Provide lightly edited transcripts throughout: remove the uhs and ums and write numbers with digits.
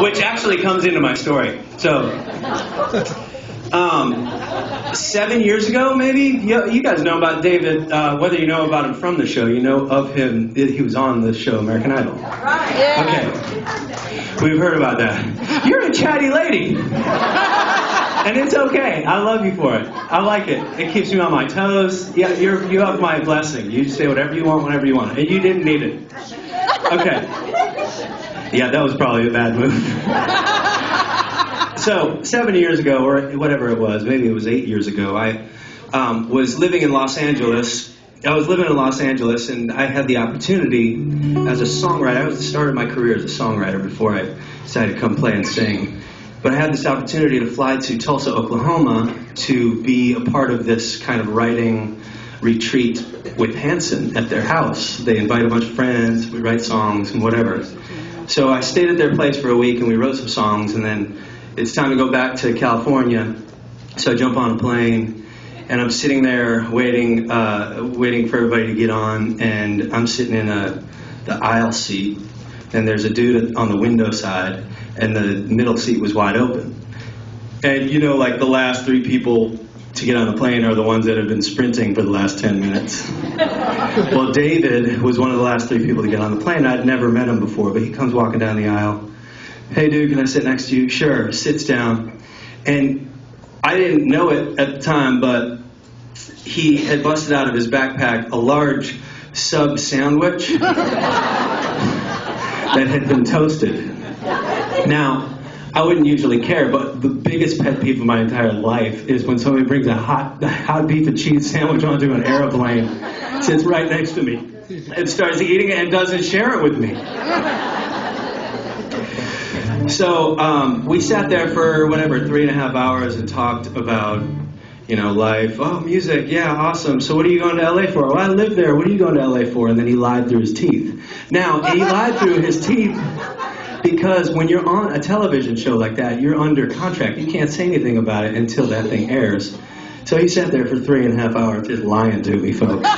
which actually comes into my story. So, 7 years ago, maybe, you guys know about David, whether you know about him from the show, you know of him, he was on the show American Idol. Right. Yeah. Okay. We've heard about that. You're a chatty lady. And it's okay. I love you for it. I like it. It keeps me on my toes. Yeah, you have my blessing. You say whatever you want, whenever you want. And you didn't need it. Okay. Yeah, that was probably a bad move. So, 7 years ago, or whatever it was, maybe it was 8 years ago, I was living in Los Angeles. I was living in Los Angeles, and I had the opportunity as a songwriter. I was started my career as a songwriter before I decided to come play and sing. But I had this opportunity to fly to Tulsa, Oklahoma, to be a part of this kind of writing retreat with Hanson at their house. They invite a bunch of friends, we write songs and whatever. So I stayed at their place for a week, and we wrote some songs, and then it's time to go back to California. So I jump on a plane, and I'm sitting there waiting for everybody to get on, and I'm sitting in the aisle seat, and there's a dude on the window side, and the middle seat was wide open. And you know, like the last 3 people to get on the plane are the ones that have been sprinting for the last 10 minutes. Well, David was one of the last 3 people to get on the plane. I'd never met him before, but he comes walking down the aisle. Hey, dude, can I sit next to you? Sure. Sits down. And I didn't know it at the time, but he had busted out of his backpack a large sub sandwich that had been toasted. Now, I wouldn't usually care, but the biggest pet peeve of my entire life is when somebody brings a hot beef and cheese sandwich onto an airplane, sits right next to me, and starts eating it and doesn't share it with me. So we sat there for 3.5 hours and talked about, life. Oh, music, yeah, awesome. So what are you going to LA for? Well, I live there. What are you going to LA for? And then he lied through his teeth. Now, he lied through his teeth because when you're on a television show like that, you're under contract. You can't say anything about it until that thing airs. So he sat there for 3.5 hours just lying to me, folks.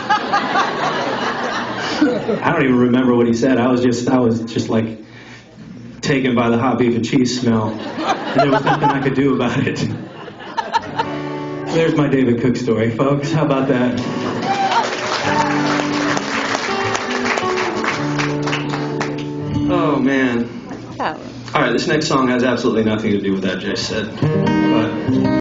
I don't even remember what he said. I was just like taken by the hot beef and cheese smell. And there was nothing I could do about it. There's my David Cook story, folks. How about that? Oh, man. All right, this next song has absolutely nothing to do with that Jay said. But